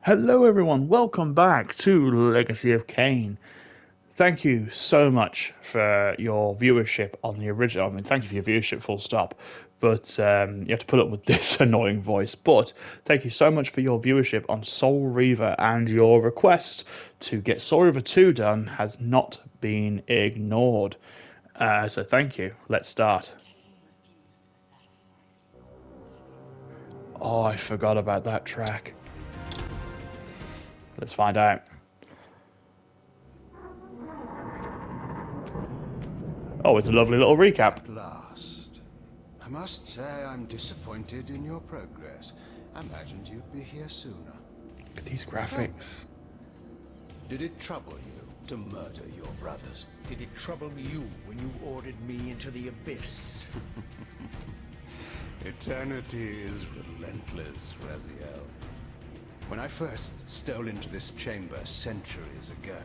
Hello everyone, welcome back to Legacy of Kain. Thank you so much for your viewership on the original. I mean, thank you for your viewership, full stop. But you have to put up with this annoying voice. But thank you so much for your viewership on Soul Reaver, and your request to get Soul Reaver 2 done has not been ignored. So thank you. Let's start. Oh, I forgot about that track. Let's find out. Oh, it's a lovely little recap. At last. I must say I'm disappointed in your progress. I imagined you'd be here sooner. Look at these graphics. Did it trouble you to murder your brothers? Did it trouble you when you ordered me into the abyss? Eternity is relentless, Raziel. When I first stole into this chamber centuries ago,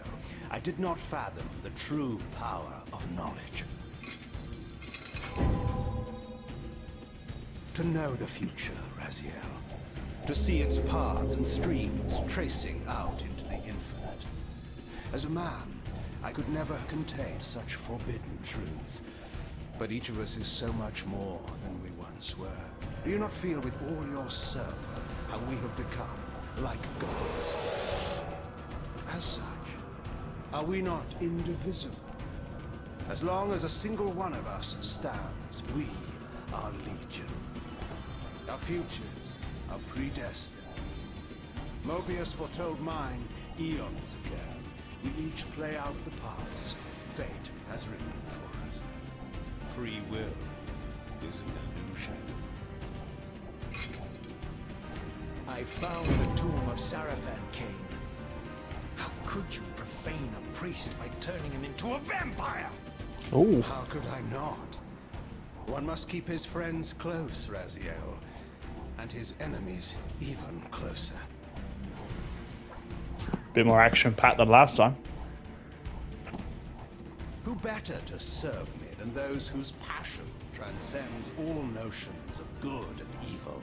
I did not fathom the true power of knowledge. To know the future, Raziel. To see its paths and streams tracing out into the infinite. As a man, I could never contain such forbidden truths. But each of us is so much more than we once were. Do you not feel with all your soul how we have become like gods? As such, are we not indivisible? As long as a single one of us stands, we are legion. Our futures are predestined. Mobius foretold mine eons ago. We each play out the parts fate has written for us. Free will is an illusion. I found the tomb of Sarafan, Kain. How could you profane a priest by turning him into a vampire? Oh, How could I not? One must keep his friends close, Raziel, and his enemies even closer. bit more action-packed than last time. Who better to serve me than those whose passion transcends all notions of good and evil?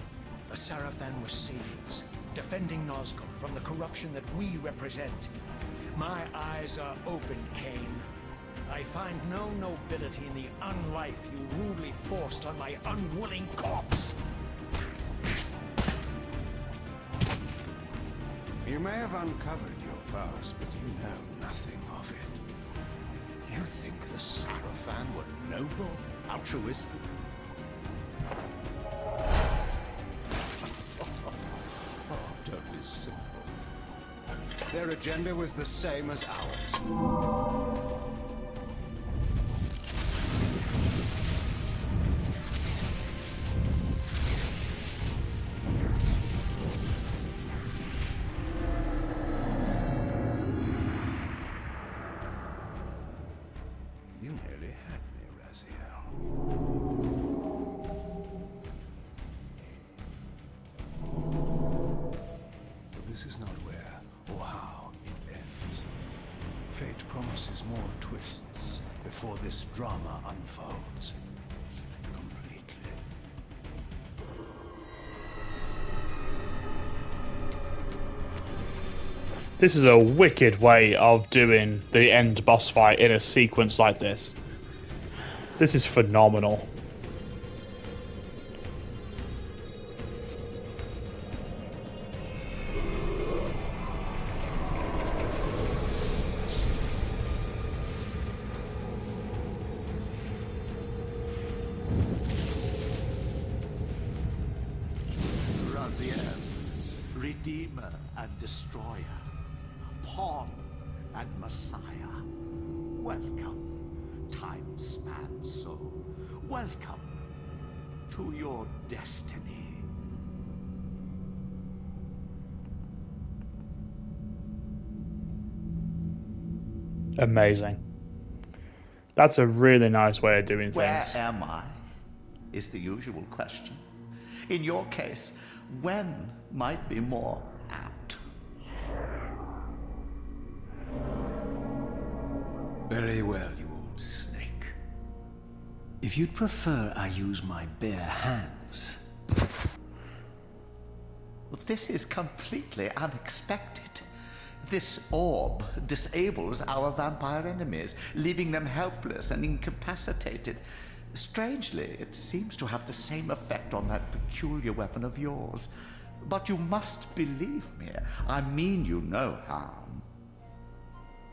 The Sarafan were saviors, defending Nazgul from the corruption that we represent. My eyes are open, Kain. I find no nobility in the unlife you rudely forced on my unwilling corpse. You may have uncovered your past, but you know nothing of it. You think the Sarafan were noble, altruistic? Oh, don't be simple. Their agenda was the same as ours. You nearly had me, Raziel. But this is not where or how it ends. Fate promises more twists before this drama unfolds completely. This is a wicked way of doing the end boss fight in a sequence like this. This is phenomenal. Raziel, Redeemer and Destroyer, Pawn and Messiah. Welcome, time-span soul. Welcome to your destiny. Amazing. That's a really nice way of doing Where things. am I? Is the usual question. In your case, when might be more apt. Very well, you old snake. If you'd prefer I use my bare hands, This is completely unexpected. This orb disables our vampire enemies, leaving them helpless and incapacitated. Strangely, it seems to have the same effect on that peculiar weapon of yours. But you must believe me. I mean you no harm.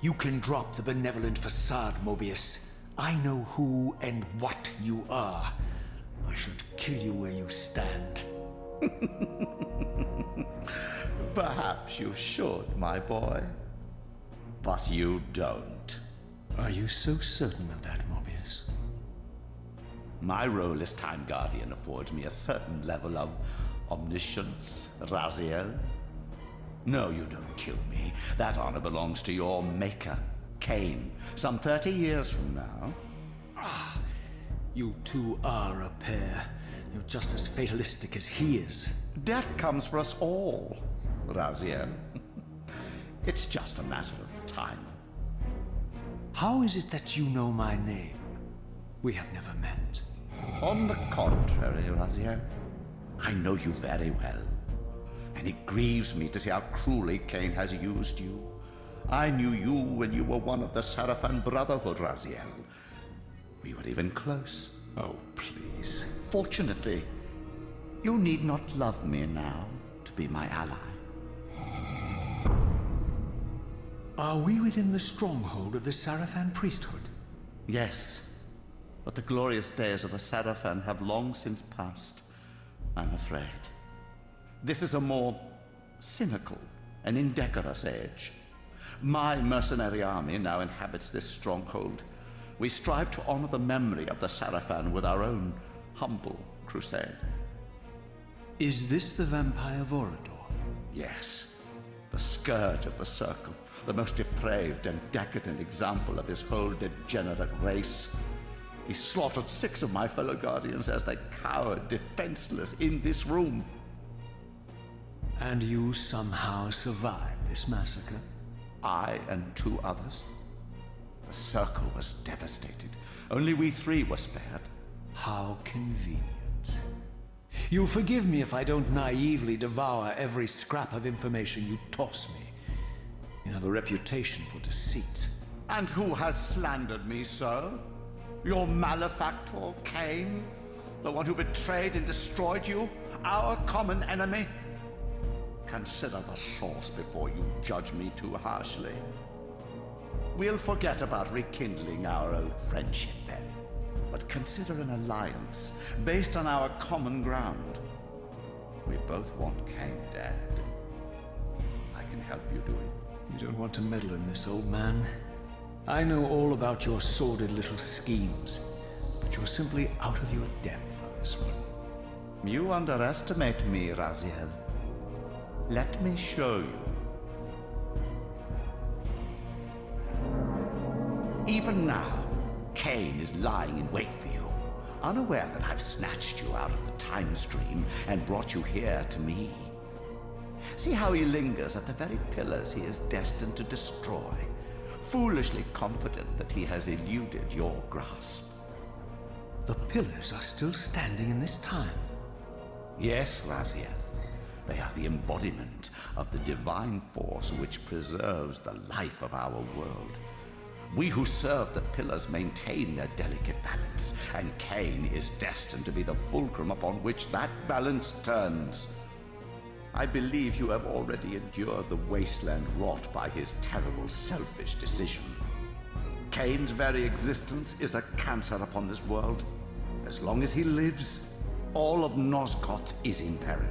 You can drop the benevolent facade, Mobius. I know who and what you are. I should kill you where you stand. Perhaps you should, my boy. But you don't. Are you so certain of that, Mobius? My role as Time Guardian affords me a certain level of omniscience, Raziel. No, you don't kill me. That honor belongs to your maker, Kain, some 30 years from now. You two are a pair. You're just as fatalistic as he is. Death comes for us all, Raziel. It's just a matter of time. How is it that you know my name? We have never met. On the contrary, Raziel, I know you very well. And it grieves me to see how cruelly Kain has used you. I knew you when you were one of the Sarafan Brotherhood, Raziel. We were even close. Oh, please. Fortunately, you need not love me now to be my ally. Are we within the stronghold of the Sarafan priesthood? Yes, but the glorious days of the Sarafan have long since passed, I'm afraid. This is a more cynical and indecorous age. My mercenary army now inhabits this stronghold. We strive to honor the memory of the Sarafan with our own humble crusade. Is this the vampire Vorador? Yes, the scourge of the Circle, the most depraved and decadent example of his whole degenerate race. He slaughtered 6 of my fellow Guardians as they cowered defenseless in this room. And you somehow survived this massacre? I and 2 others. The Circle was devastated. Only we 3 were spared. How convenient. You'll forgive me if I don't naively devour every scrap of information you toss me. You have a reputation for deceit. And who has slandered me so? Your malefactor, Kain? The one who betrayed and destroyed you? Our common enemy? Consider the source before you judge me too harshly. We'll forget about rekindling our old friendship then. But consider an alliance based on our common ground. We both want Kain dead. I can help you do it. You don't want to meddle in this, old man. I know all about your sordid little schemes, but you're simply out of your depth on this one. You underestimate me, Raziel. Let me show you. Even now, Kain is lying in wait for you, unaware that I've snatched you out of the time stream and brought you here to me. See how he lingers at the very pillars he is destined to destroy, foolishly confident that he has eluded your grasp. The pillars are still standing in this time. Yes, Raziel. They are the embodiment of the divine force which preserves the life of our world. We who serve the pillars maintain their delicate balance, and Kain is destined to be the fulcrum upon which that balance turns. I believe you have already endured the wasteland wrought by his terrible, selfish decision. Kain's very existence is a cancer upon this world. As long as he lives, all of Nosgoth is in peril.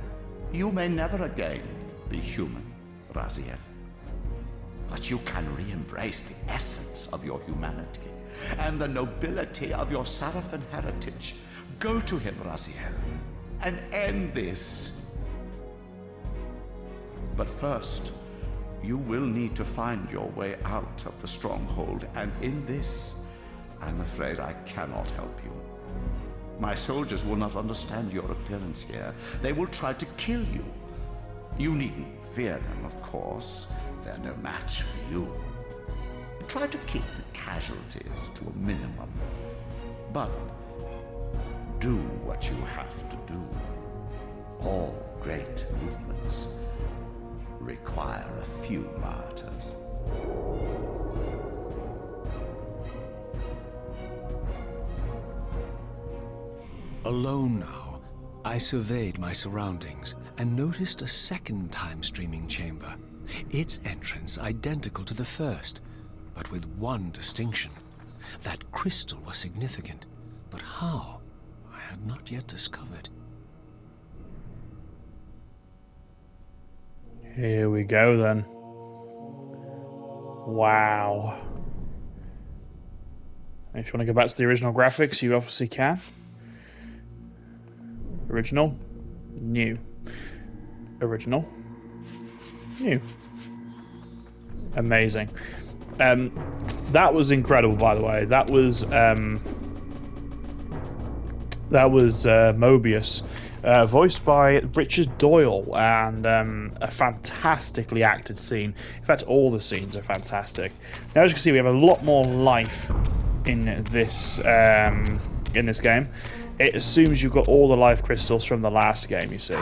You may never again be human, Raziel. But you can re-embrace the essence of your humanity and the nobility of your Sarafan heritage. Go to him, Raziel, and end this. But first, you will need to find your way out of the stronghold, and in this, I'm afraid I cannot help you. My soldiers will not understand your appearance here. They will try to kill you. You needn't fear them, of course. They're no match for you. Try to keep the casualties to a minimum. But do what you have to do. All great movements require a few martyrs. Alone now, I surveyed my surroundings and noticed a second time-streaming chamber. Its entrance identical to the first, but with one distinction. That crystal was significant, but how, I had not yet discovered. Here we go then. Wow. If you want to go back to the original graphics, you obviously can. Original, new. Original, new. Amazing. That was incredible, by the way. That was Mobius, voiced by Richard Doyle, and a fantastically acted scene. In fact, all the scenes are fantastic. Now, as you can see, we have a lot more life in this game. It assumes you've got all the life crystals from the last game, you see.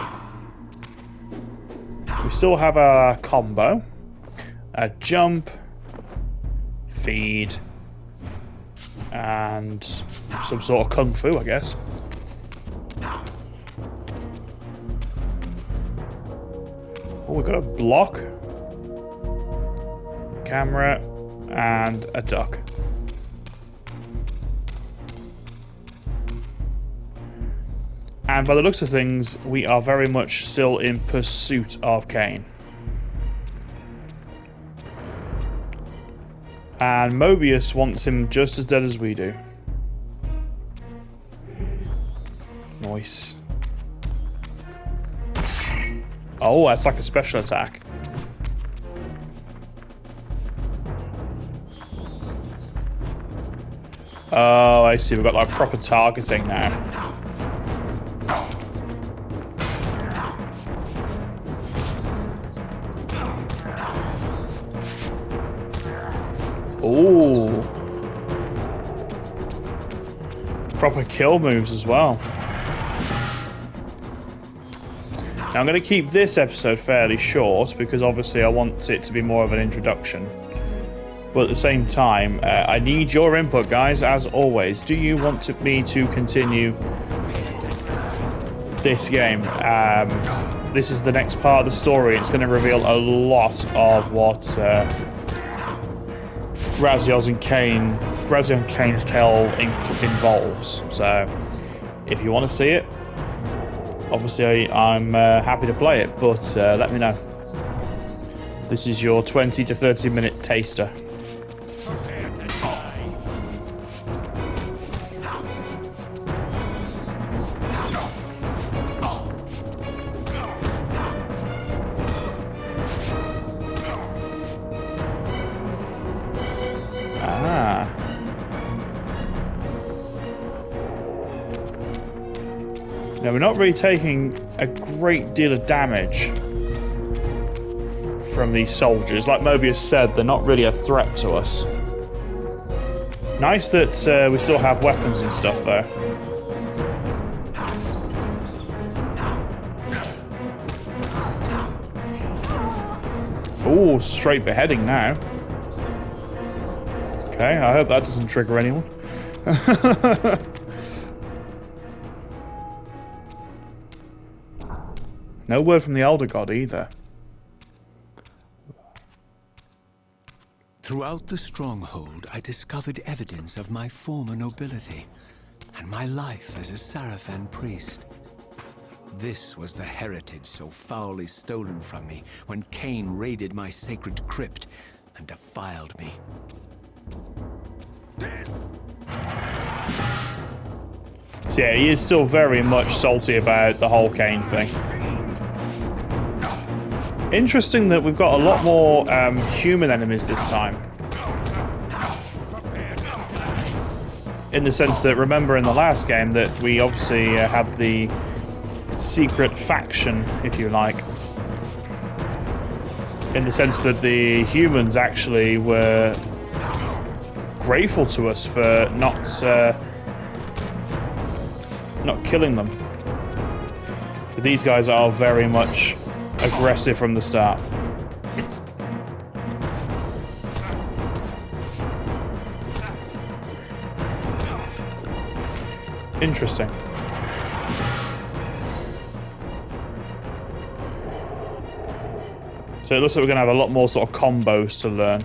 We still have a combo, a jump, feed, and some sort of kung fu, I guess. Oh, we've got a block, camera, and a duck. And by the looks of things, we are very much still in pursuit of Kain. And Mobius wants him just as dead as we do. Nice. Oh, that's like a special attack. Oh, I see. We've got like proper targeting now. Ooh. Proper kill moves as well. Now I'm going to keep this episode fairly short because obviously I want it to be more of an introduction. But at the same time, I need your input, guys, as always. Do you want me to continue this game? This is the next part of the story. It's going to reveal a lot of what Raziel and Kain's tale involves. So, if you want to see it, obviously I'm happy to play it, but let me know. This is your 20 to 30 minute taster. Now, we're not really taking a great deal of damage from these soldiers. Like Mobius said, they're not really a threat to us. Nice that we still have weapons and stuff, though. Ooh, straight beheading now. Okay, I hope that doesn't trigger anyone. No word from the Elder God either. Throughout the stronghold, I discovered evidence of my former nobility and my life as a Sarafan priest. This was the heritage so foully stolen from me when Kain raided my sacred crypt and defiled me. So yeah, he is still very much salty about the whole Kain thing. Interesting that we've got a lot more human enemies this time. In the sense that, remember in the last game that we obviously had the secret faction, if you like. In the sense that the humans actually were grateful to us for not killing them. these guys are very much aggressive from the start. Interesting. So it looks like we're going to have a lot more sort of combos to learn.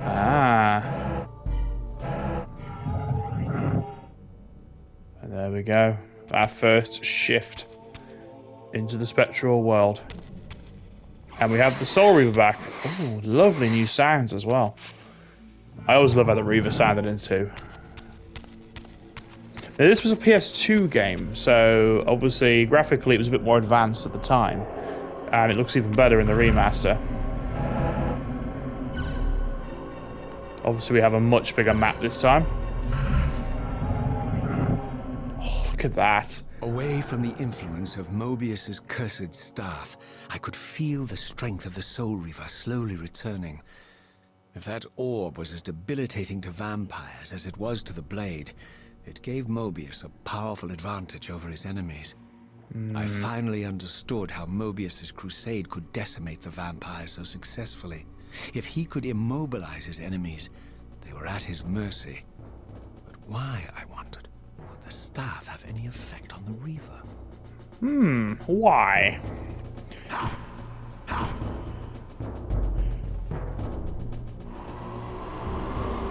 Ah. And there we go. Our first shift into the spectral world. And we have the Soul Reaver back. Ooh, lovely new sounds as well. I always love how the Reaver sounded in 2. Now, this was a PS2 game, so obviously graphically it was a bit more advanced at the time, and it looks even better in the remaster. Obviously we have a much bigger map this time. Oh, look at that. Away from the influence of Mobius's cursed staff, I could feel the strength of the Soul Reaver slowly returning. If that orb was as debilitating to vampires as it was to the blade, it gave Mobius a powerful advantage over his enemies. I finally understood how Mobius's crusade could decimate the vampires so successfully. If he could immobilize his enemies, they were at his mercy. But why, I wondered, would the staff have any effect on the Reaver? Why?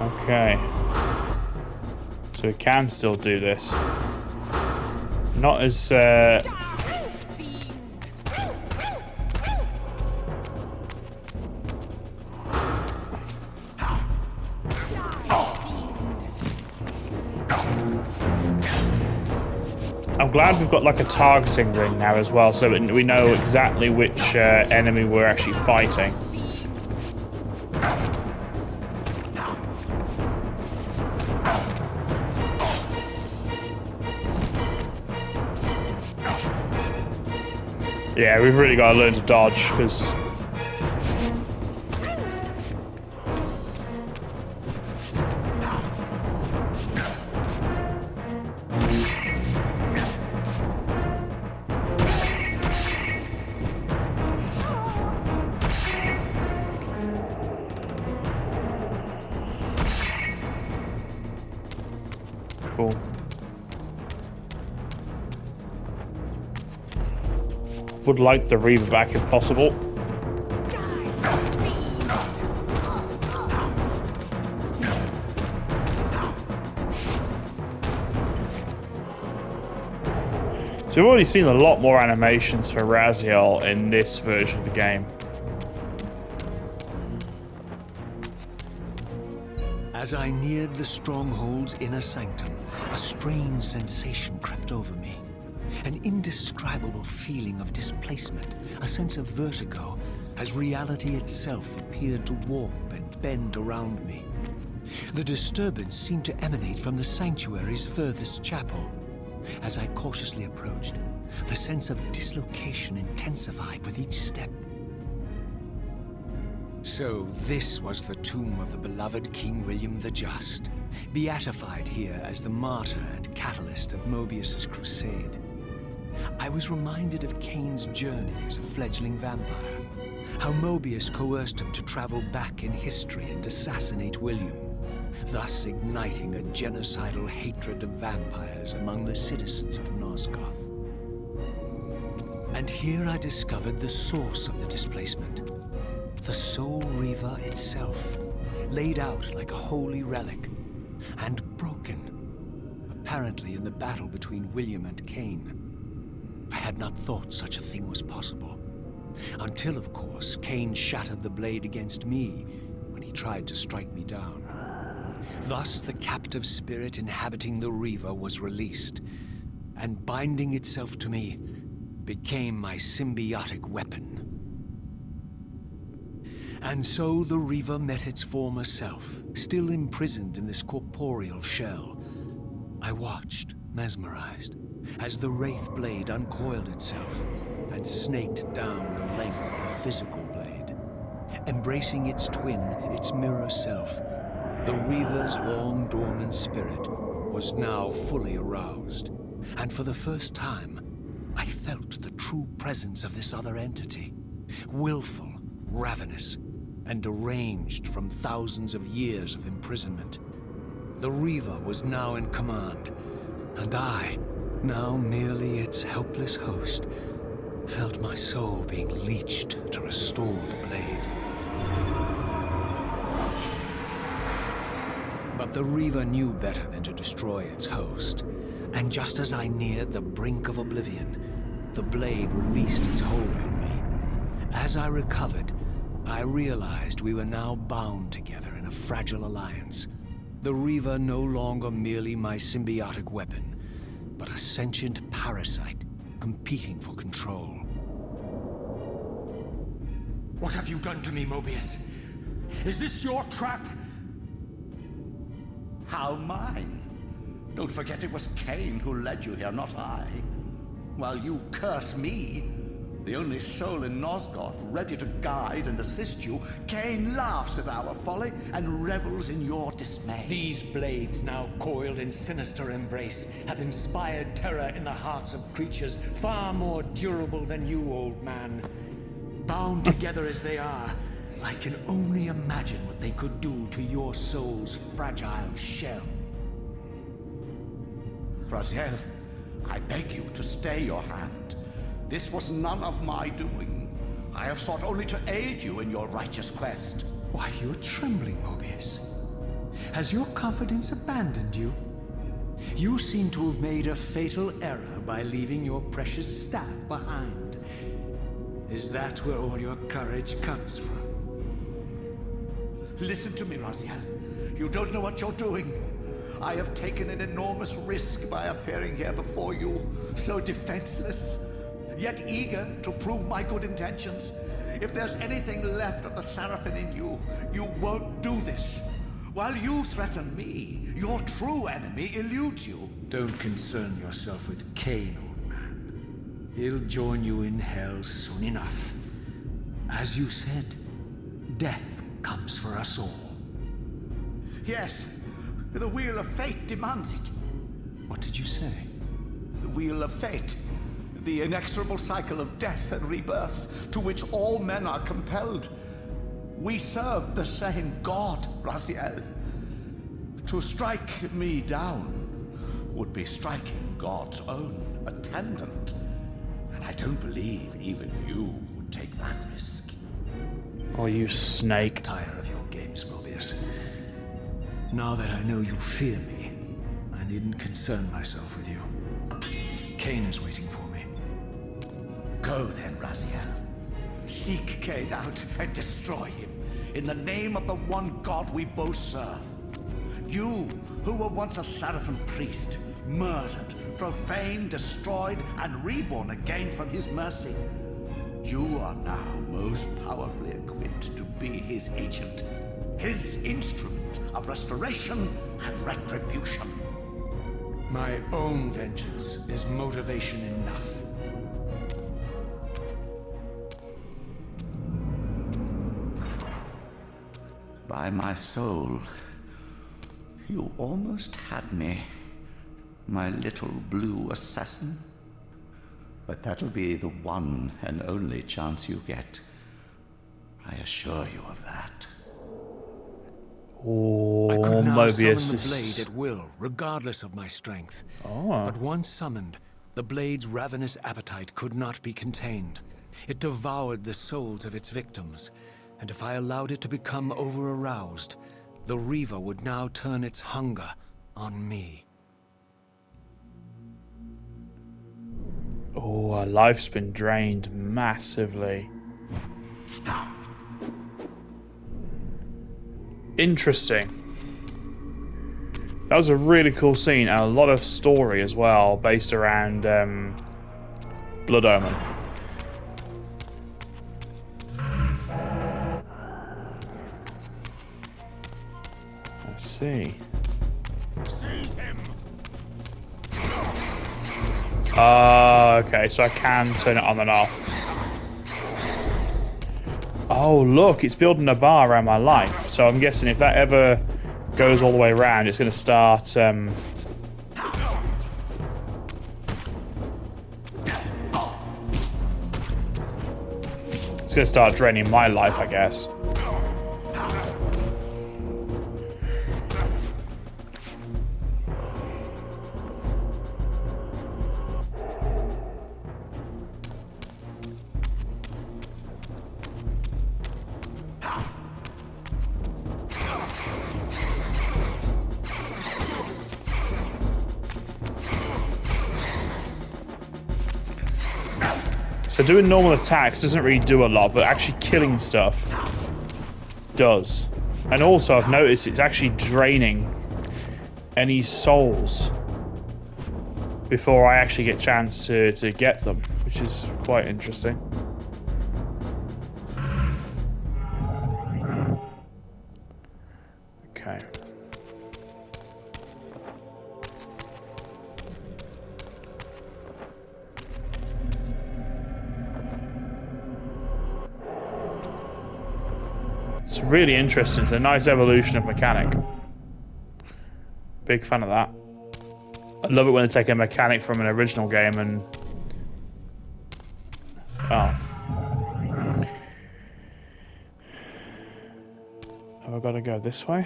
Okay. So we can still do this. Not as, I'm glad we've got like a targeting ring now as well, so we know exactly which enemy we're actually fighting. Yeah, we've really got to learn to dodge, because cool. Would like the Reaver back if possible. So we've already seen a lot more animations for Raziel in this version of the game. As I neared the stronghold's inner sanctum, a strange sensation crept over me. An indescribable feeling of displacement, a sense of vertigo, as reality itself appeared to warp and bend around me. The disturbance seemed to emanate from the sanctuary's furthest chapel. As I cautiously approached, the sense of dislocation intensified with each step. So this was the tomb of the beloved King William the Just, beatified here as the martyr and catalyst of Mobius's crusade. I was reminded of Kain's journey as a fledgling vampire, how Mobius coerced him to travel back in history and assassinate William, thus igniting a genocidal hatred of vampires among the citizens of Nosgoth. And here I discovered the source of the displacement, the Soul Reaver itself, laid out like a holy relic, and broken, apparently in the battle between William and Kain. I had not thought such a thing was possible. Until, of course, Kain shattered the blade against me when he tried to strike me down. Thus, the captive spirit inhabiting the Reaver was released, and binding itself to me, became my symbiotic weapon. And so the Reaver met its former self, still imprisoned in this corporeal shell. I watched, mesmerized, as the Wraith blade uncoiled itself and snaked down the length of the physical blade, embracing its twin, its mirror self, The Reaver's long-dormant spirit was now fully aroused, and for the first time, I felt the true presence of this other entity. Willful, ravenous, and deranged from thousands of years of imprisonment. The Reaver was now in command, and I, now merely its helpless host, felt my soul being leached to restore the blade. But the Reaver knew better than to destroy its host, and just as I neared the brink of oblivion, the blade released its hold on me. As I recovered, I realized we were now bound together in a fragile alliance. The Reaver no longer merely my symbiotic weapon, but a sentient parasite competing for control. What have you done to me, Mobius? Is this your trap? How mine? Don't forget it was Kain who led you here, not I. While you curse me, the only soul in Nosgoth ready to guide and assist you, Kain laughs at our folly and revels in your dismay. These blades, now coiled in sinister embrace, have inspired terror in the hearts of creatures far more durable than you, old man. Bound together as they are, I can only imagine what they could do to your soul's fragile shell. Raziel, I beg you to stay your hand. This was none of my doing. I have sought only to aid you in your righteous quest. Why, you're trembling, Mobius. Has your confidence abandoned you? You seem to have made a fatal error by leaving your precious staff behind. Is that where all your courage comes from? Listen to me, Raziel. You don't know what you're doing. I have taken an enormous risk by appearing here before you, so defenseless, yet eager to prove my good intentions. If there's anything left of the Seraphim in you, you won't do this. While you threaten me, your true enemy eludes you. Don't concern yourself with Kain, old man. He'll join you in hell soon enough. As you said, death comes for us all. Yes, the wheel of fate demands it. What did you say? The wheel of fate. The inexorable cycle of death and rebirth to which all men are compelled. We serve the same God, Raziel. To strike me down would be striking God's own attendant. And I don't believe even you would take that risk. Oh, you snake. Tire of your games, Mobius. Now that I know you fear me, I needn't concern myself with you. Kain is waiting for me. Go then, Raziel. Seek Kain out and destroy him in the name of the one God we both serve. You, who were once a Seraphim priest, murdered, profaned, destroyed, and reborn again from his mercy. You are now most powerfully equipped to be his agent, his instrument of restoration and retribution. My own vengeance is motivation enough. By my soul, you almost had me, my little blue assassin. But that'll be the one and only chance you get. I assure you of that. Oh, I could now Mobius summon the is... blade at will, regardless of my strength. Oh. But once summoned, the blade's ravenous appetite could not be contained. It devoured the souls of its victims, and if I allowed it to become over-aroused, the Reaver would now turn its hunger on me. Oh, our life's been drained massively. Interesting. That was a really cool scene and a lot of story as well, based around Blood Omen. Let's see. Seize him! Okay, so I can turn it on and off. Oh, look, it's building a bar around my life. So I'm guessing if that ever goes all the way around, it's going to start... it's going to start draining my life, I guess. So doing normal attacks doesn't really do a lot, but actually killing stuff does. And also I've noticed it's actually draining any souls before I actually get a chance to get them, which is quite interesting. Okay. It's really interesting. It's a nice evolution of mechanic. Big fan of that. I love it when they take a mechanic from an original game and... Oh. Have I got to go this way?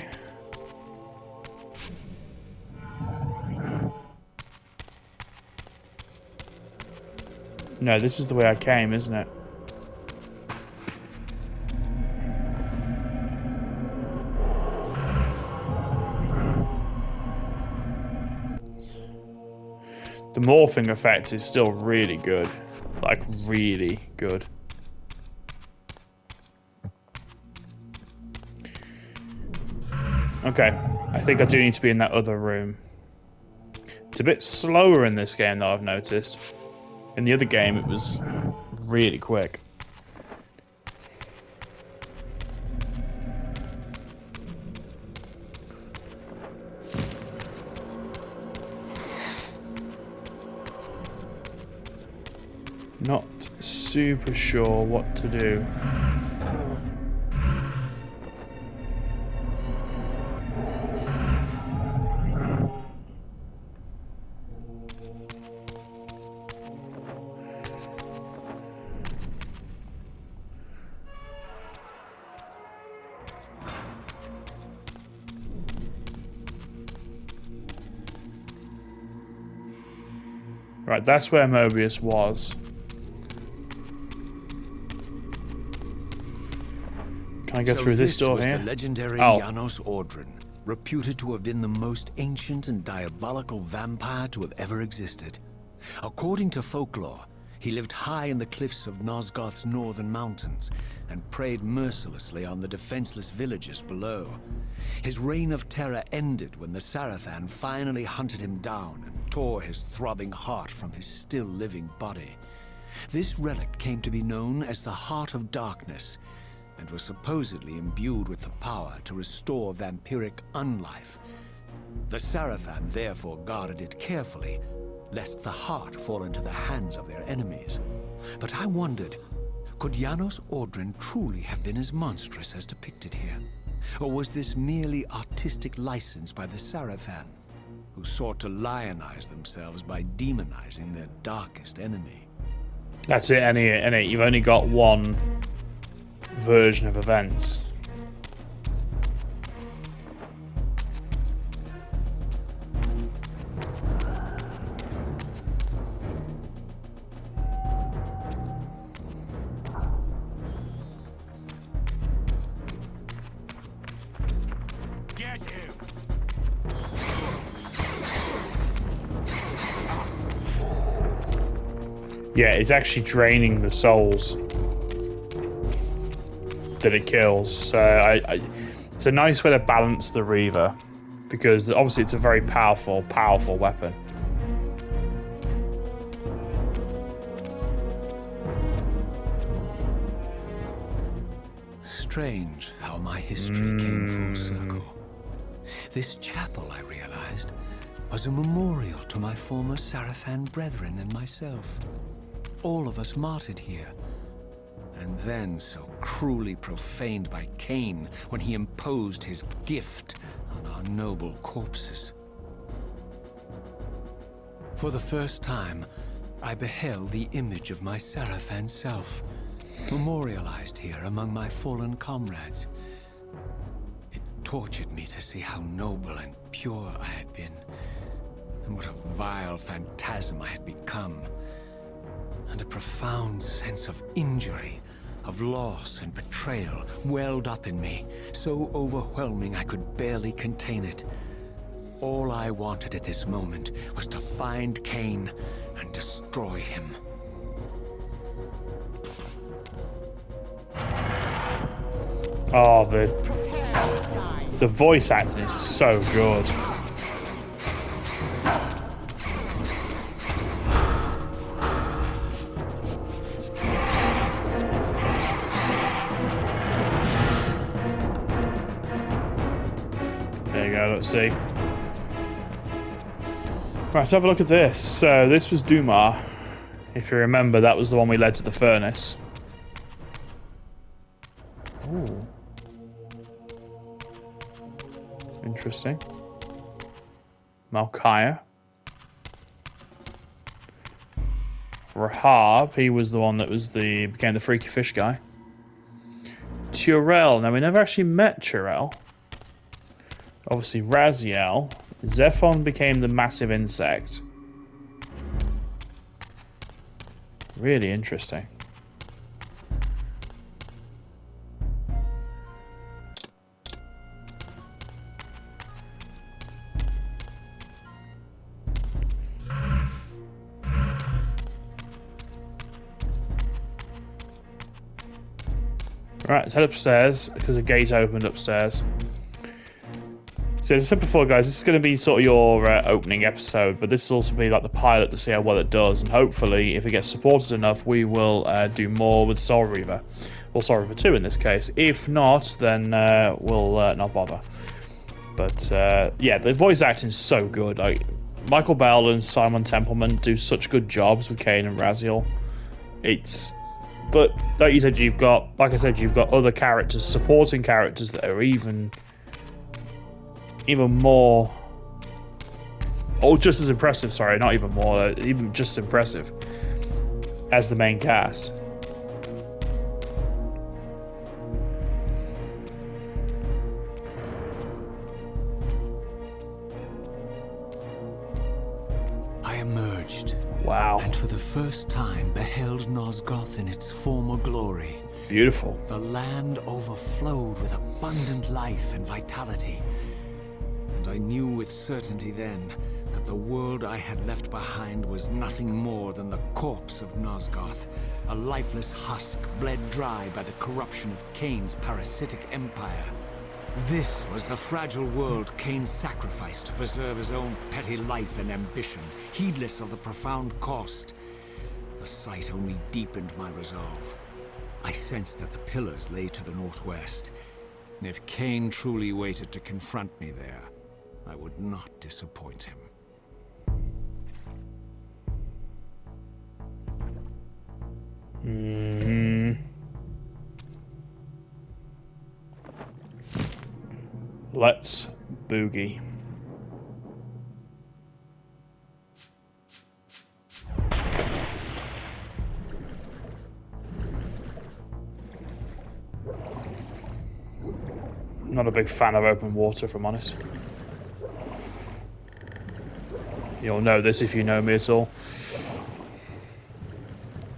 No, this is the way I came, isn't it? The morphing effect is still really good. Like, really good. Okay, I think I do need to be in that other room. It's a bit slower in this game, though, I've noticed. In the other game, it was really quick. Not super sure what to do. Right, that's where Mobius was. Can I go through this door here? The legendary Oh. Janos Ordrin, reputed to have been the most ancient and diabolical vampire to have ever existed. According to folklore, he lived high in the cliffs of Nosgoth's northern mountains and preyed mercilessly on the defenseless villagers below. His reign of terror ended when the Sarafan finally hunted him down and tore his throbbing heart from his still-living body. This relic came to be known as the Heart of Darkness, and was supposedly imbued with the power to restore vampiric unlife. The Sarafan therefore guarded it carefully, lest the heart fall into the hands of their enemies. But I wondered, could Janos Ordrin truly have been as monstrous as depicted here? Or was this merely artistic license by the Sarafan, who sought to lionize themselves by demonizing their darkest enemy? That's it, any. You've only got one version of events. Get him! Yeah, it's actually draining the souls that it kills. So it's a nice way to balance the Reaver, because obviously it's a very powerful weapon. Strange how my history came full circle. This chapel, I realized, was a memorial to my former Sarafan brethren and myself. All of us martyred here, and then so cruelly profaned by Kain when he imposed his gift on our our noble corpses. For the first time, I beheld the image of my Seraphan self, memorialized here among my fallen comrades. It tortured me to see how noble and pure I had been, and what a vile phantasm I had become. And a profound sense of injury, of loss and betrayal welled up in me, so overwhelming I could barely contain it. All I wanted at this moment was to find Kain and destroy him. Oh, the voice acting is so good. There you go, let's see. Right, let's have a look at this. So this was Dumar. If you remember, that was the one we led to the furnace. Ooh. Interesting. Malkaya. Rahab, he was the one that became the freaky fish guy. Turel, now we never actually met Turel. Obviously Raziel. Zephon became the massive insect. Really interesting. Right, let's head upstairs because the gate opened upstairs. So as I said before, guys, this is going to be sort of your opening episode, but this will also be like the pilot to see how well it does, and hopefully, if it gets supported enough, we will do more with Soul Reaver, or Soul Reaver 2 in this case. If not, then we'll not bother. But yeah, the voice acting is so good. Like Michael Bell and Simon Templeman do such good jobs with Kain and Raziel. But like you said, you've got other characters, supporting characters that are even more, or just as impressive, sorry, not even more, even just as impressive as the main cast. I emerged. Wow. And for the first time beheld Nosgoth in its former glory. Beautiful. The land overflowed with abundant life and vitality. And I knew with certainty then that the world I had left behind was nothing more than the corpse of Nosgoth, a lifeless husk bled dry by the corruption of Kain's parasitic empire. This was the fragile world Kain sacrificed to preserve his own petty life and ambition, heedless of the profound cost. The sight only deepened my resolve. I sensed that the pillars lay to the northwest. If Kain truly waited to confront me there, I would not disappoint him. Let's boogie. Not a big fan of open water, if I'm honest. You'll know this if you know me at all.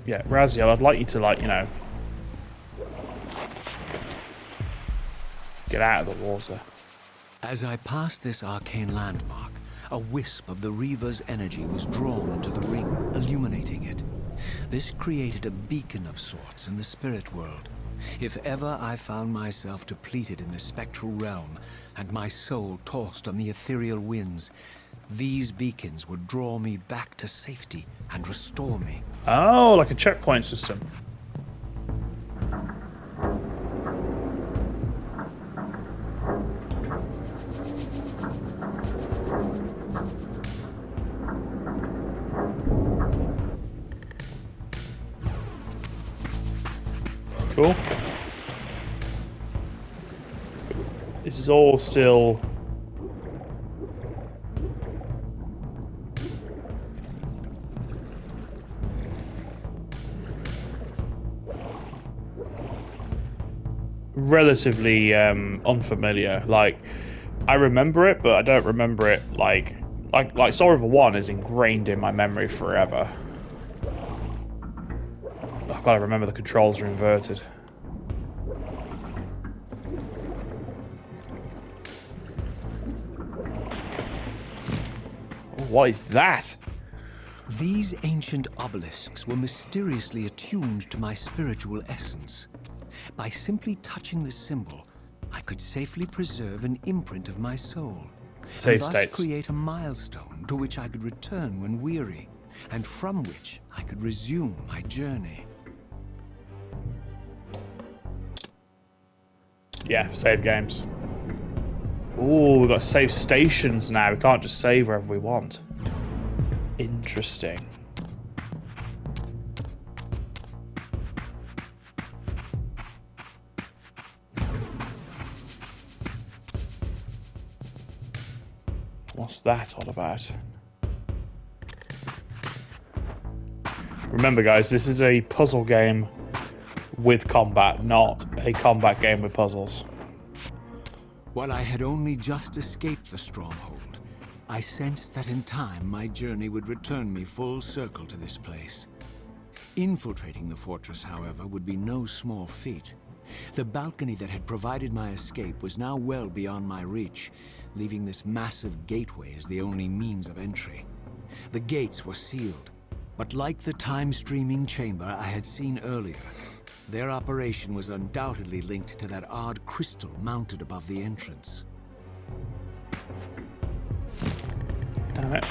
Yeah, Raziel, I'd like you to, like, you know, get out of the water. As I passed this arcane landmark, a wisp of the Reaver's energy was drawn into the ring, illuminating it. This created a beacon of sorts in the spirit world. If ever I found myself depleted in the spectral realm, and my soul tossed on the ethereal winds, these beacons would draw me back to safety and restore me. Oh, like a checkpoint system. Cool. This is all still relatively unfamiliar. Like, I remember it, but I don't remember it like Soul Reaver 1 is ingrained in my memory forever. I've got to remember the controls are inverted. Oh, what is that? These ancient obelisks were mysteriously attuned to my spiritual essence. By simply touching the symbol, I could safely preserve an imprint of my soul. Save and thus states. create a milestone to which I could return when weary, and from which I could resume my journey. Yeah, save games. Ooh, we've got save stations now. We can't just save wherever we want. Interesting. What's that all about? Remember, guys, this is a puzzle game with combat, not a combat game with puzzles. While I had only just escaped the stronghold, I sensed that in time my journey would return me full circle to this place. Infiltrating the fortress, however, would be no small feat. The balcony that had provided my escape was now well beyond my reach, leaving this massive gateway as the only means of entry. The gates were sealed, but like the time-streaming chamber I had seen earlier, their operation was undoubtedly linked to that odd crystal mounted above the entrance. Damn it.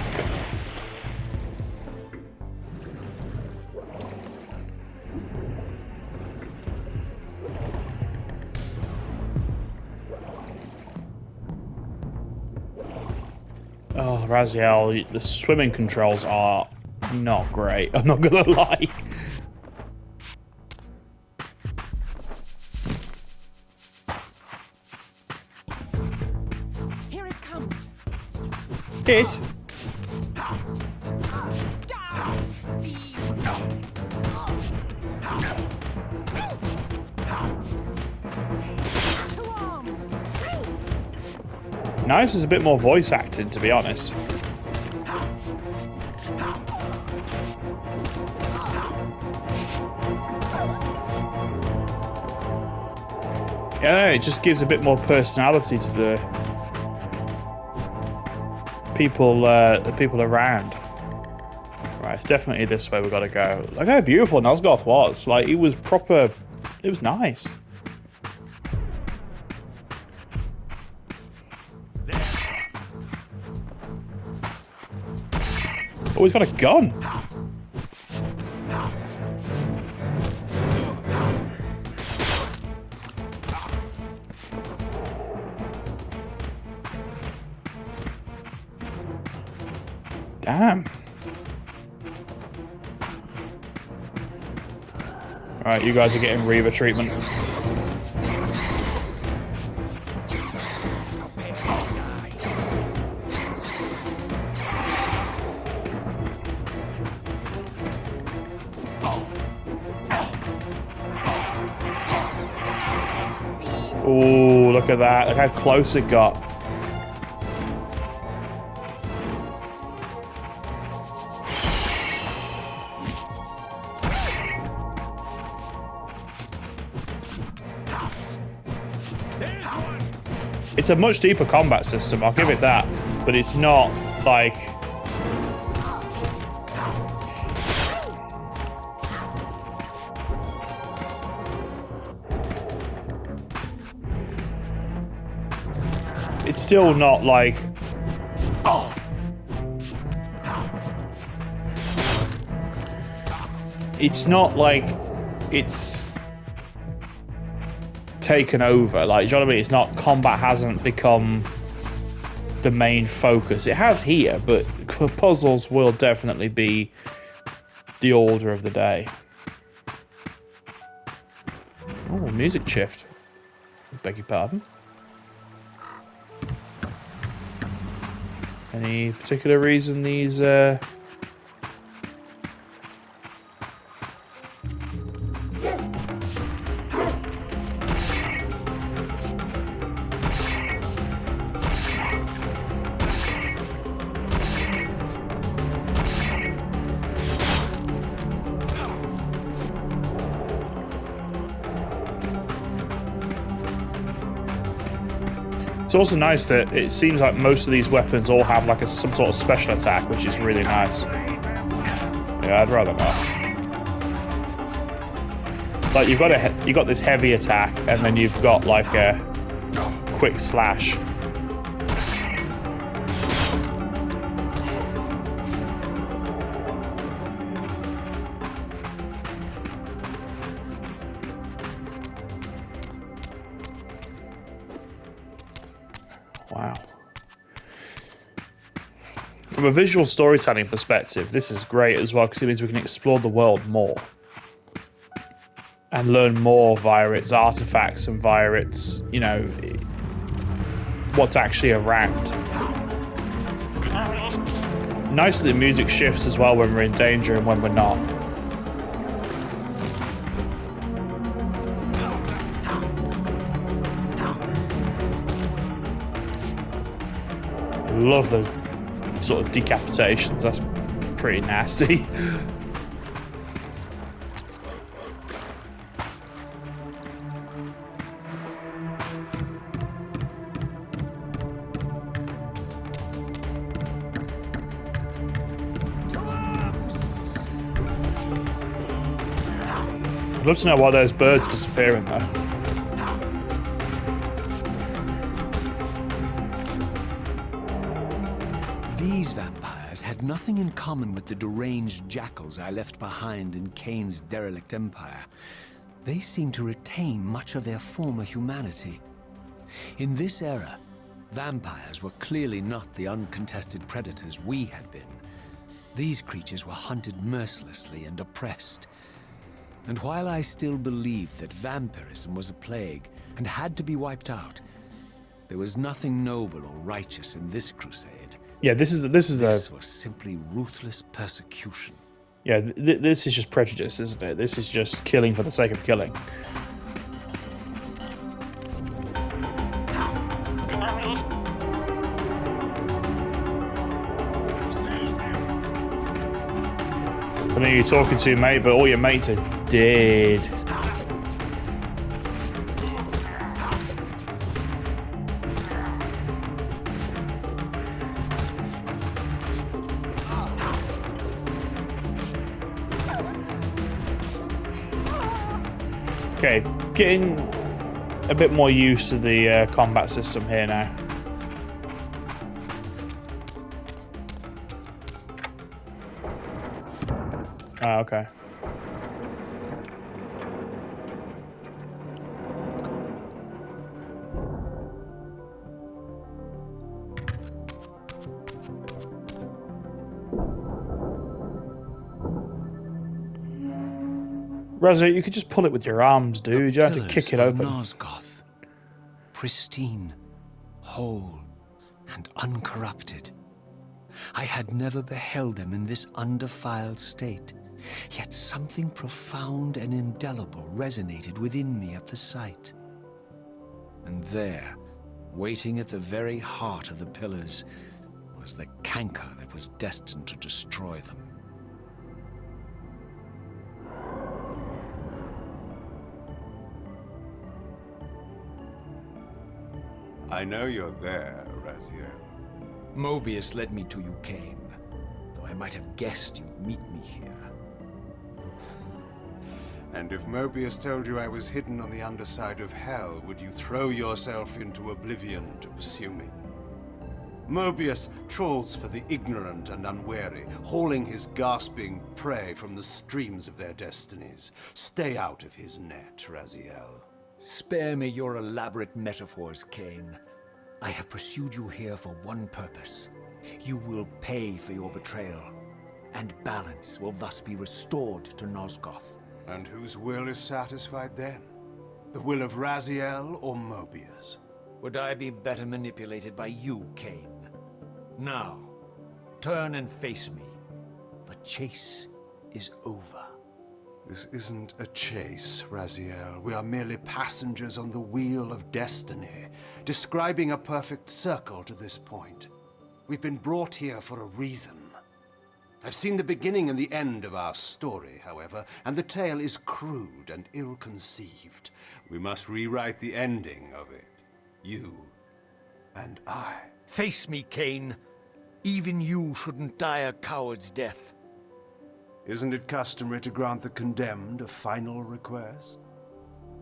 Oh, Raziel, the swimming controls are not great. I'm not gonna lie. Here it comes. It. Two arms. Nice is a bit more voice acting, to be honest. Yeah, it just gives a bit more personality to the people around. Right, it's definitely this way we've got to go. Look how beautiful Nosgoth was. Like, it was proper. It was nice. Oh, he's got a gun. Damn. Alright, you guys are getting Reaver treatment. Ooh, look at that. Look how close it got. It's a much deeper combat system, I'll give it that. But it's not like... It's still not like... Oh! It's not like it's taken over. Like, do you know what I mean? It's not, combat hasn't become the main focus. It has here, but puzzles will definitely be the order of the day. Oh, music shift. Beg your pardon. Any particular reason these It's also nice that it seems like most of these weapons all have like some sort of special attack, which is really nice. Yeah, I'd rather not. Like you've got this heavy attack, and then you've got like a quick slash. Wow. From a visual storytelling perspective, this is great as well, because it means we can explore the world more and learn more via its artifacts and via its, you know, what's actually around. Nice that the music shifts as well when we're in danger and when we're not. Love the sort of decapitations, that's pretty nasty. I'd love to know why those birds disappearing though. These vampires had nothing in common with the deranged jackals I left behind in Kain's derelict empire. They seemed to retain much of their former humanity. In this era, vampires were clearly not the uncontested predators we had been. These creatures were hunted mercilessly and oppressed. And while I still believed that vampirism was a plague and had to be wiped out, there was nothing noble or righteous in this crusade. Yeah, this was simply ruthless persecution. Yeah, this is just prejudice, isn't it? This is just killing for the sake of killing. I know you're talking to, mate, but all your mates are dead. Okay, getting a bit more used to the combat system here now. Oh, okay. Raziel, you could just pull it with your arms, dude. You don't have to kick it open. Nosgoth, pristine, whole, and uncorrupted. I had never beheld them in this undefiled state, yet something profound and indelible resonated within me at the sight. And there, waiting at the very heart of the pillars, was the canker that was destined to destroy them. I know you're there, Raziel. Mobius led me to you, Kain, though I might have guessed you'd meet me here. And if Mobius told you I was hidden on the underside of hell, would you throw yourself into oblivion to pursue me? Mobius trawls for the ignorant and unwary, hauling his gasping prey from the streams of their destinies. Stay out of his net, Raziel. Spare me your elaborate metaphors, Kain. I have pursued you here for one purpose. You will pay for your betrayal, and balance will thus be restored to Nosgoth. And whose will is satisfied then? The will of Raziel or Mobius? Would I be better manipulated by you, Kain? Now, turn and face me. The chase is over. This isn't a chase, Raziel. We are merely passengers on the wheel of destiny, describing a perfect circle to this point. We've been brought here for a reason. I've seen the beginning and the end of our story, however, and the tale is crude and ill-conceived. We must rewrite the ending of it. You And I... Face me, Kain. Even you shouldn't die a coward's death. Isn't it customary to grant the condemned a final request?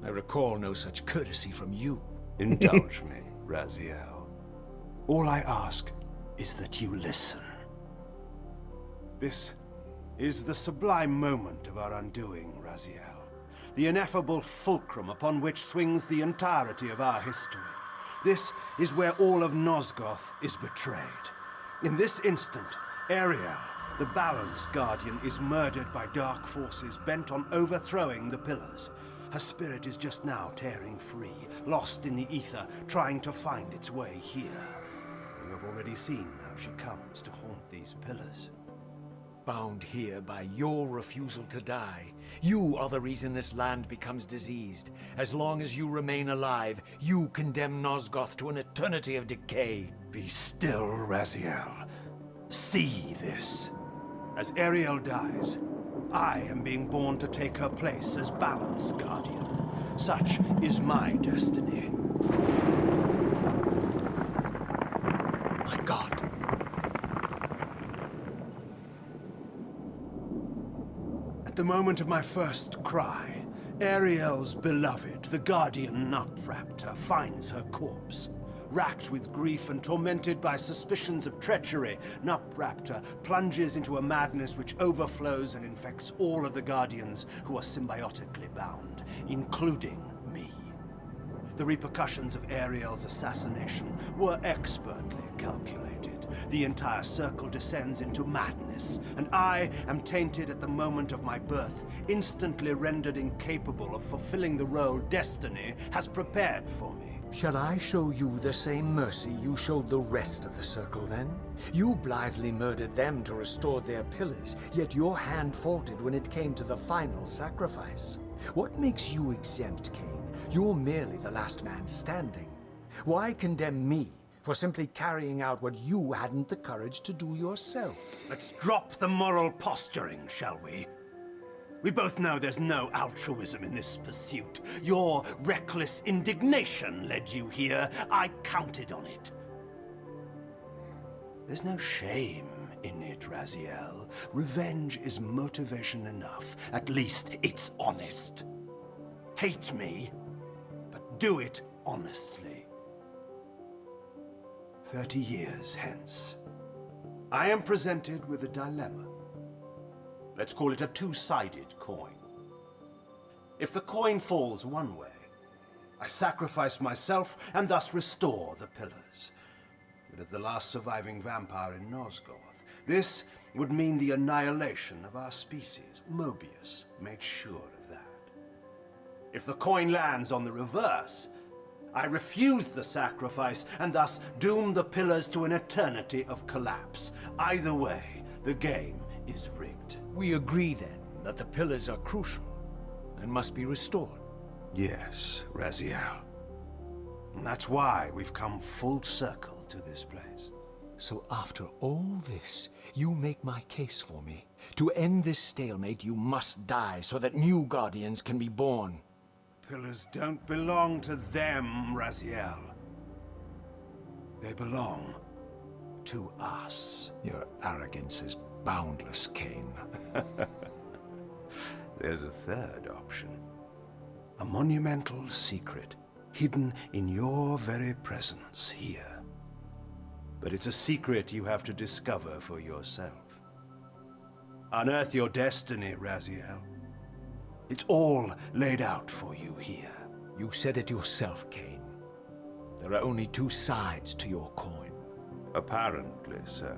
I recall no such courtesy from you. Indulge me, Raziel. All I ask is that you listen. This is the sublime moment of our undoing, Raziel. The ineffable fulcrum upon which swings the entirety of our history. This is where all of Nosgoth is betrayed. In this instant, Ariel, the Balance Guardian, is murdered by dark forces bent on overthrowing the Pillars. Her spirit is just now tearing free, lost in the ether, trying to find its way here. You have already seen how she comes to haunt these Pillars. Bound here by your refusal to die. You are the reason this land becomes diseased. As long as you remain alive, you condemn Nosgoth to an eternity of decay. Be still, Raziel. See this. As Ariel dies, I am being born to take her place as Balance Guardian. Such is my destiny. My God. At the moment of my first cry, Ariel's beloved, the Guardian Nupraptor, finds her corpse. Racked with grief and tormented by suspicions of treachery, Nupraptor plunges into a madness which overflows and infects all of the Guardians who are symbiotically bound, including me. The repercussions of Ariel's assassination were expertly calculated. The entire circle descends into madness, and I am tainted at the moment of my birth, instantly rendered incapable of fulfilling the role destiny has prepared for me. Shall I show you the same mercy you showed the rest of the Circle, then? You blithely murdered them to restore their pillars, yet your hand faltered when it came to the final sacrifice. What makes you exempt, Kain? You're merely the last man standing. Why condemn me for simply carrying out what you hadn't the courage to do yourself? Let's drop the moral posturing, shall we? We both know there's no altruism in this pursuit. Your reckless indignation led you here. I counted on it. There's no shame in it, Raziel. Revenge is motivation enough. At least it's honest. Hate me, but do it honestly. 30 years hence, I am presented with a dilemma. Let's call it a two-sided coin. If the coin falls one way, I sacrifice myself and thus restore the pillars. But as the last surviving vampire in Nosgoth, this would mean the annihilation of our species. Mobius made sure of that. If the coin lands on the reverse, I refuse the sacrifice and thus doom the pillars to an eternity of collapse. Either way, the game is rigged. We agree, then, that the pillars are crucial and must be restored. Yes, Raziel. And that's why we've come full circle to this place. So after all this, you make my case for me. To end this stalemate, you must die so that new Guardians can be born. Pillars don't belong to them, Raziel. They belong to us. Your arrogance is boundless, Kain. There's a third option. A monumental secret, hidden in your very presence here. But it's a secret you have to discover for yourself. Unearth your destiny, Raziel. It's all laid out for you here. You said it yourself, Kain. There are only two sides to your coin. Apparently so.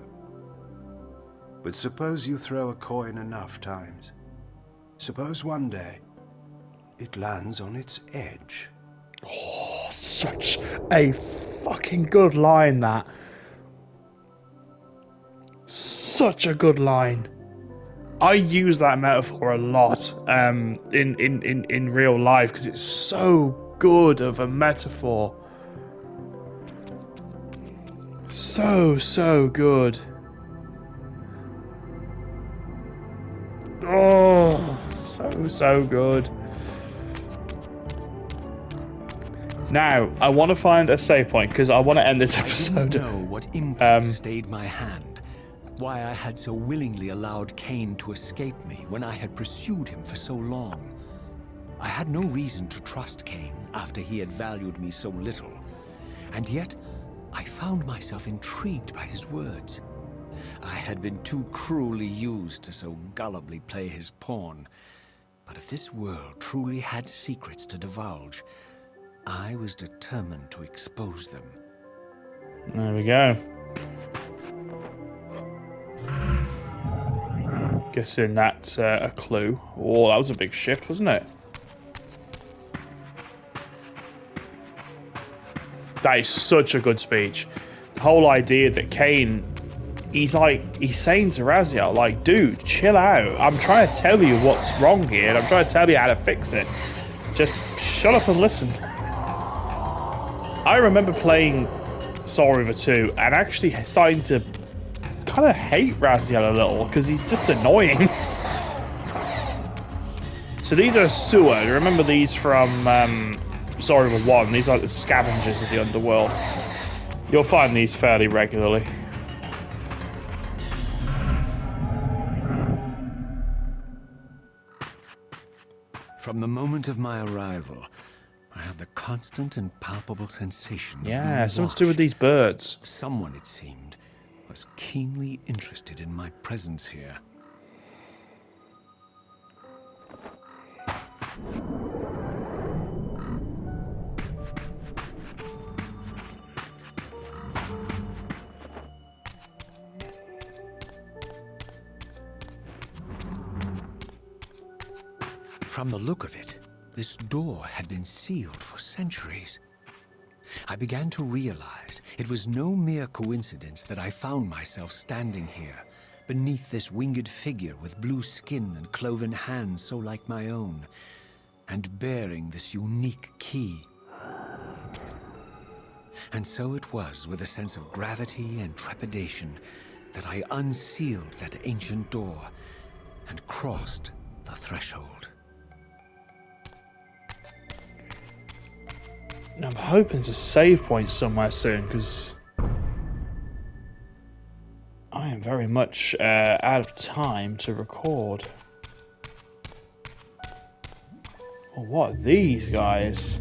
But suppose you throw a coin enough times. Suppose one day it lands on its edge. Oh, such a fucking good line, that. Such a good line. I use that metaphor a lot in real life because it's so good of a metaphor. So good. Oh, so good. Now, I want to find a save point, because I want to end this I episode. didn't know what impact stayed my hand, why I had so willingly allowed Kain to escape me when I had pursued him for so long. I had no reason to trust Kain after he had valued me so little, and yet I found myself intrigued by his words. I had been too cruelly used to so gullibly play his pawn, but if this world truly had secrets to divulge, I was determined to expose them. There we go. Guessing that's a clue. Oh, that was a big shift, wasn't it? That is such a good speech. The whole idea that Kain, he's saying to Raziel, like, dude, chill out. I'm trying to tell you what's wrong here, and I'm trying to tell you how to fix it. Just shut up and listen. I remember playing Soul Reaver 2 and actually starting to kind of hate Raziel a little, because he's just annoying. So these are sewer. Remember these from Soul Reaver 1? These are like the scavengers of the underworld. You'll find these fairly regularly. From the moment of my arrival, I had the constant and palpable sensation of Yeah, being something to do with watched. these birds. Someone, it seemed, was keenly interested in my presence here. From the look of it, this door had been sealed for centuries. I began to realize it was no mere coincidence that I found myself standing here, beneath this winged figure with blue skin and cloven hands so like my own, and bearing this unique key. And so it was with a sense of gravity and trepidation that I unsealed that ancient door and crossed the threshold. I'm hoping to save point somewhere soon, because I am very much out of time to record. Oh, what are these guys?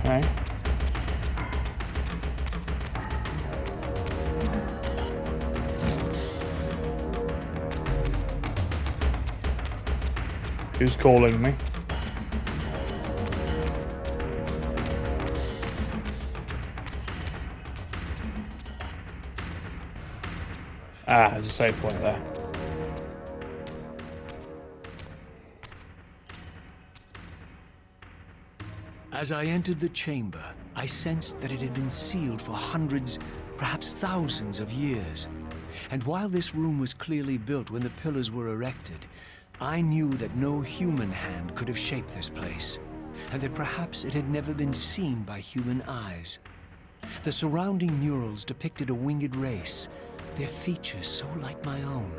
Okay. Who's calling me? Ah, there's a save point there. As I entered the chamber, I sensed that it had been sealed for hundreds, perhaps thousands of years. And while this room was clearly built when the pillars were erected, I knew that no human hand could have shaped this place, and that perhaps it had never been seen by human eyes. The surrounding murals depicted a winged race, their features so like my own,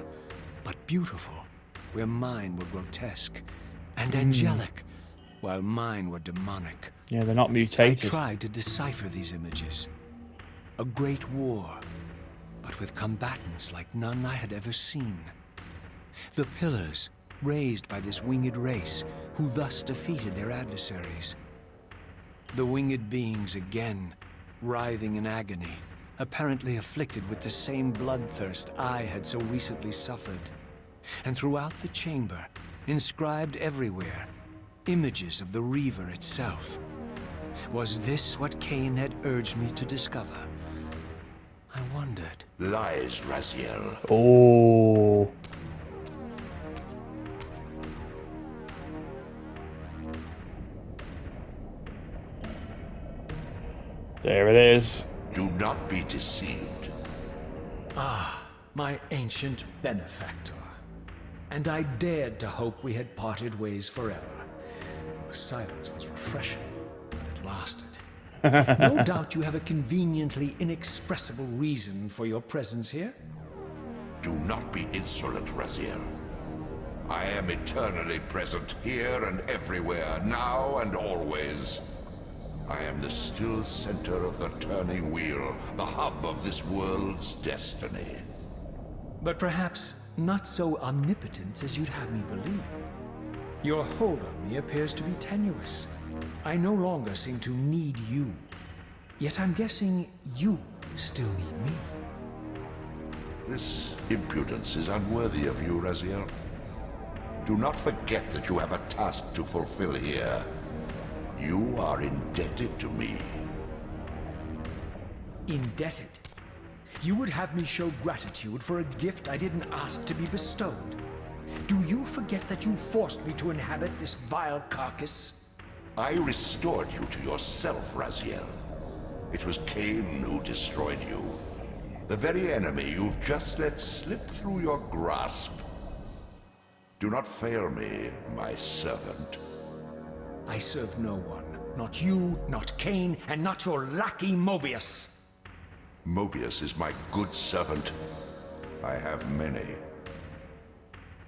but beautiful, where mine were grotesque, and angelic, while mine were demonic. Yeah, they're not I mutated. tried to decipher these images. A great war, but with combatants like none I had ever seen. The pillars, raised by this winged race, who thus defeated their adversaries. The winged beings again, writhing in agony, apparently afflicted with the same bloodthirst I had so recently suffered. And throughout the chamber, inscribed everywhere, images of the Reaver itself. Was this what Kain had urged me to discover? I wondered. Lies, Raziel. Oh. There it is. Do not be deceived. My ancient benefactor. And I dared to hope we had parted ways forever. Your silence was refreshing, but it lasted. No doubt you have a conveniently inexpressible reason for your presence here. Do not be insolent, Raziel. I am eternally present, here and everywhere, now and always. I am the still center of the turning wheel, the hub of this world's destiny. But perhaps not so omnipotent as you'd have me believe. Your hold on me appears to be tenuous. I no longer seem to need you. Yet I'm guessing you still need me. This impudence is unworthy of you, Raziel. Do not forget that you have a task to fulfill here. You are indebted to me. Indebted? You would have me show gratitude for a gift I didn't ask to be bestowed. Do you forget that you forced me to inhabit this vile carcass? I restored you to yourself, Raziel. It was Kain who destroyed you. The very enemy you've just let slip through your grasp. Do not fail me, my servant. I serve no one. Not you, not Kain, and not your lackey Mobius. Mobius is my good servant. I have many.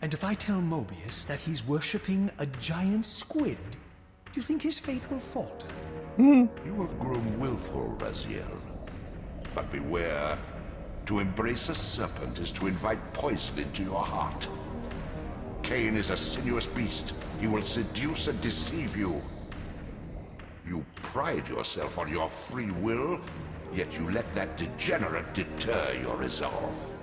And if I tell Mobius that he's worshipping a giant squid, do you think his faith will falter? You have grown willful, Raziel. But beware. To embrace a serpent is to invite poison into your heart. Kain is a sinuous beast. He will seduce and deceive you. You pride yourself on your free will, yet you let that degenerate deter your resolve.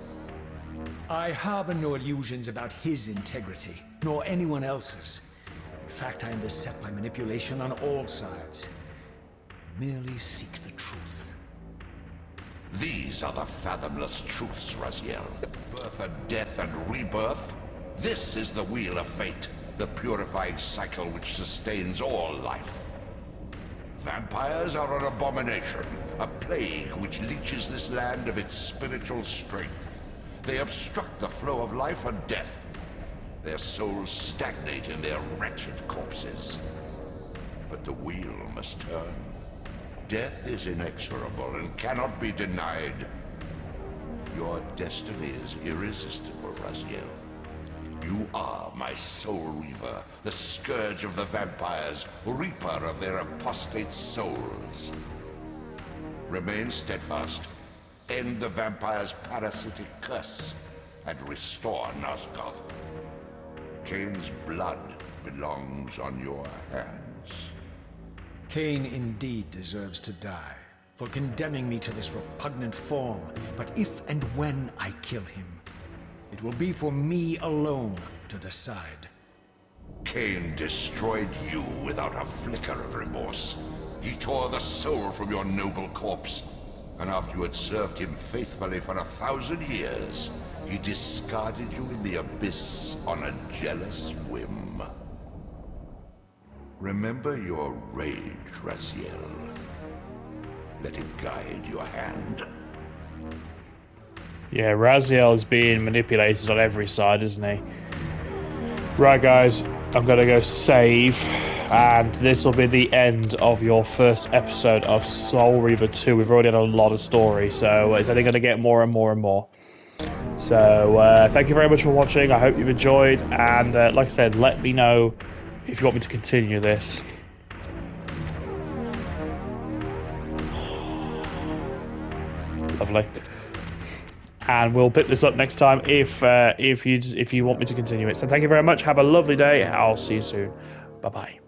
I harbor no illusions about his integrity, nor anyone else's. In fact, I am beset by manipulation on all sides. I merely seek the truth. These are the fathomless truths, Raziel. Birth and death and rebirth. This is the wheel of fate, the purifying cycle which sustains all life. Vampires are an abomination, a plague which leeches this land of its spiritual strength. They obstruct the flow of life and death. Their souls stagnate in their wretched corpses. But the wheel must turn. Death is inexorable and cannot be denied. Your destiny is irresistible, Raziel. You are my Soul Reaver, the scourge of the vampires, reaper of their apostate souls. Remain steadfast, end the vampire's parasitic curse, and restore Nosgoth. Kain's blood belongs on your hands. Kain indeed deserves to die for condemning me to this repugnant form, but if and when I kill him, it will be for me alone to decide. Kain destroyed you without a flicker of remorse. He tore the soul from your noble corpse, and after you had served him faithfully for 1,000 years, he discarded you in the abyss on a jealous whim. Remember your rage, Raziel. Let it guide your hand. Yeah, Raziel is being manipulated on every side, isn't he? Right, guys, I'm going to go save, and this will be the end of your first episode of Soul Reaver 2. We've already had a lot of story, so it's only going to get more and more and more. So, thank you very much for watching. I hope you've enjoyed, and like I said, let me know if you want me to continue this. Lovely. And we'll pick this up next time if you want me to continue it. So thank you very much. Have a lovely day. I'll see you soon. Bye bye.